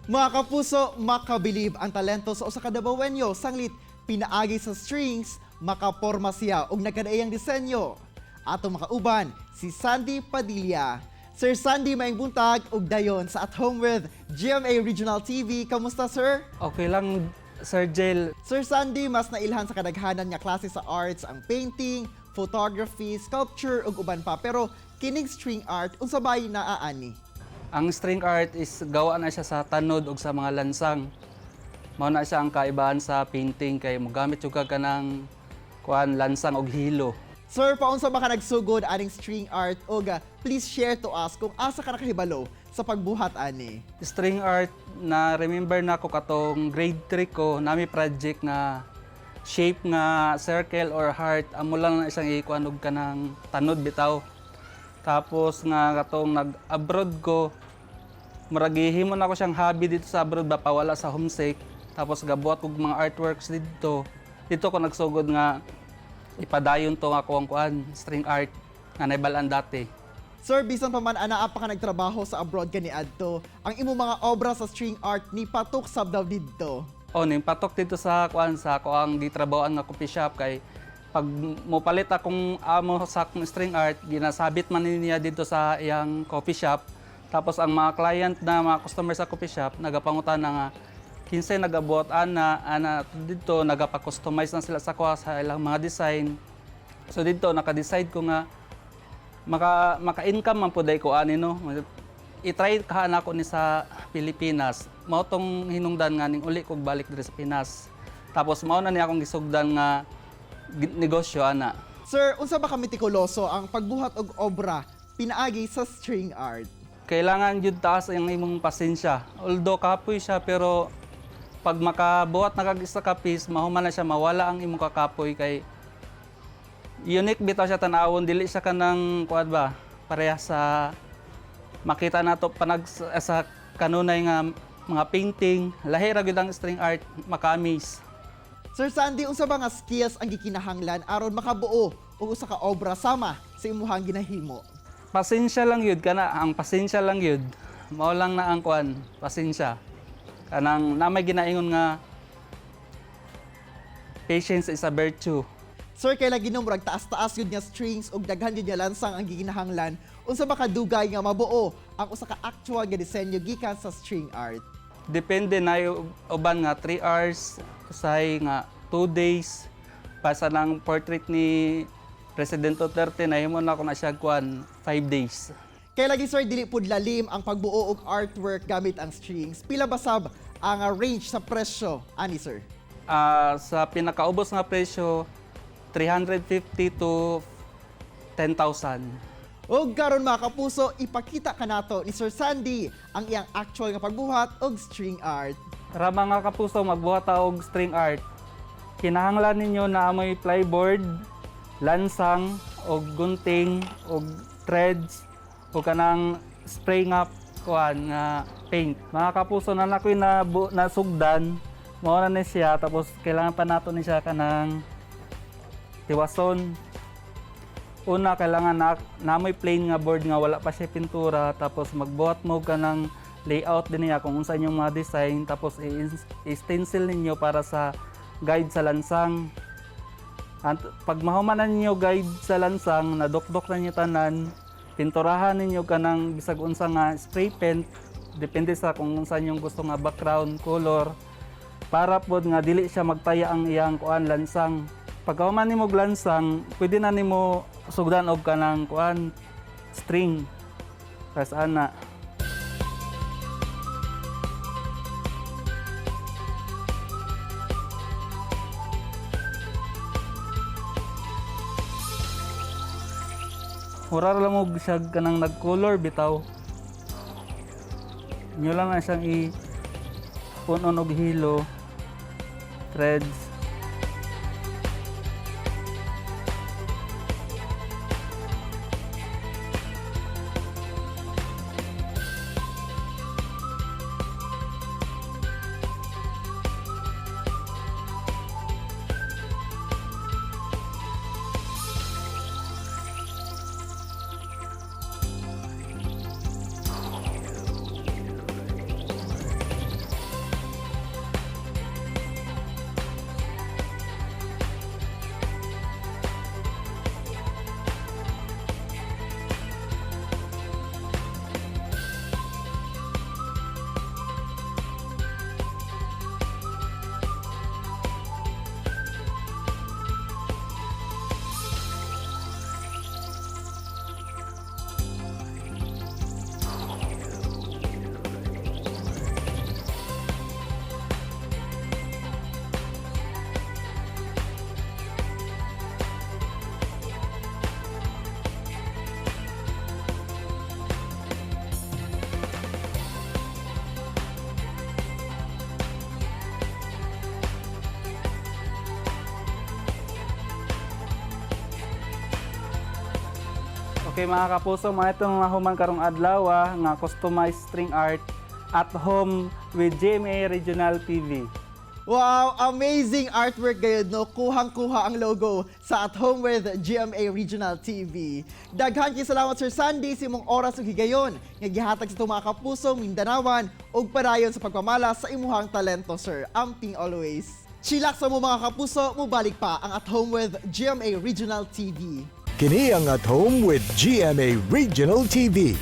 Mga kapuso, makabilib ang talento sa usa ka Dabawenyo sanglit pinaagi sa strings, makaporma siya og nagkadaiyang disenyo. Atong makauban, si Sandy Padilla. Sir Sandy, maayong buntag ug dayon sa At Home with GMA Regional TV. Kamusta, sir? Okay lang, Sir Jel. Sir Sandy, mas nailhan sa kadaghanan nga klase sa arts ang painting, photography, sculpture ug uban pa. Pero kining string art unsa bay naaani? Ang string art is gawa na siya sa tanod ug sa mga lansang. Mao na siya ang kaibahan sa painting kay mogamit jud ka ng lansang og hilo. Sir, paunsa ba ka nagsugod aning string art ug please share to us kung asa ka nakahibalo sa pagbuhat ani? String art na remember na ko katong grade 3 ko nami project na shape nga circle or heart amo lang na isang ikuan og kanang tanod bitaw. Tapos nga katong nag-abroad ko, maragihimo na ko siyang hobby dito sa abroad ba pawala sa homesick. Tapos gabuhat og mga artworks dito. Dito ko nagsugod nga ipadayon to nga ako ang string art nga naibalaan dati. Sir, bisan pa man anaa pa ka nagtrabaho sa abroad kaniadto, ang imo mga obra sa string art ni patok sab daw didto. Ning patok dito sa sa ako ang gitrabahoan nga coffee shop kay pag mopalit akong amo sa string art, ginasabit man niya dito sa iyang coffee shop. Tapos ang mga client na mga customer sa coffee shop, nagapangutan na nga, kinsay nagabot ana dito, nagapa-customize na sila sa kuha sa ilang mga design. So dito, naka-decide ko nga, maka-income man po dahil ko ani no. I-try ka na ko ni sa Pilipinas. Mao tong hinungdan nga ning uli kog balik diri sa Pinas. Tapos mao na niya akong gisugdan nga negosyo ana. Sir, unsa ba ka mitikuloso ang pagbuhat og obra pinaagi sa string art? Kailangan jud taas ang imong pasensya. Although kapoy siya pero pag makabuhat na kag isa ka piece, mahuman na siya mawala ang imong kakapoy kay unique bitaw siya tan-awon, dili siya kanang kuad ba pareha sa makita nato panag sa kanunay nga mga painting. Lahi ra gyud ang string art, maka-amaze. Sir Sandy, unsa ba nga skills ang gikinahanglan aron makabuo og usa ka obra sama sa imuhang ginahimo? Pasensya lang yun, ang pasensya lang yun. Mao lang na ang pasensya. Kanang namay ginaingon nga patience is a virtue. Sir, kailan ginomrag taas-taas yun nga strings ug daghan yun nga lansang ang gikinahanglan, unsa ba ka dugay nga mabuo ang usa ka actual nga disenyo gikan sa string art? Depende na yung uban nga 3 hours, usahay nga 2 days. Pasa ng portrait ni President Duterte na himo na ko na siya 5 days. Kaya lagi sir, dili pud lalim ang pagbuo og artwork gamit ang strings. Pila ba sab ang range sa presyo ani sir? Sa pinakaubos nga presyo, 350 to 10,000. Og karon mga kapuso, ipakita ka nato ni Sir Sandy ang iyang actual nga pagbuhat og string art. Para mga kapuso, magbuhat og string art. Kinahanglan ninyo na amoy plyboard, lansang, og gunting, og threads, o kanang spray nga nga paint. Mga kapuso, na nakoy nasugdan, mao na siya, tapos kailangan pa nato ni siya kanang tiwason. Una, kailangan na may plain nga board nga wala pa siya pintura, tapos magbuhat mo ka ng layout din niya kung unsa inyong mga design, tapos i-stencil ninyo para sa guide sa lansang. At pag mahumanan ninyo guide sa lansang, nadokdok na niyo tanan, pinturahan ninyo ka ng bisag unsa nga spray paint, depende sa kung unsa inyong gusto nga background color, para pod nga dili siya magtaya ang iyang lansang. Pagkahuman nimo lansang, pwede na nimo sugdan og kanang string. Tas ana. Hurar lang mo siya kanang nag-color bitaw. Nyo lang na siyang punon og hilo, threads. Okay mga kapuso, mga itong human karong adlaw nga customized string art at home with GMA Regional TV. Wow, amazing artwork gayud no. Kuhang-kuha ang logo sa At Home with GMA Regional TV. Daghan kay salamat Sir Sandy sa imong oras ug higayon nga gihatag sa itong mga kapuso Mindanawan ug padayon sa pagpamala sa imuhang talento sir. Amping always. Chilak sa mo mga kapuso, mubalik pa ang At Home with GMA Regional TV. Kini ang At Home with GMA Regional TV.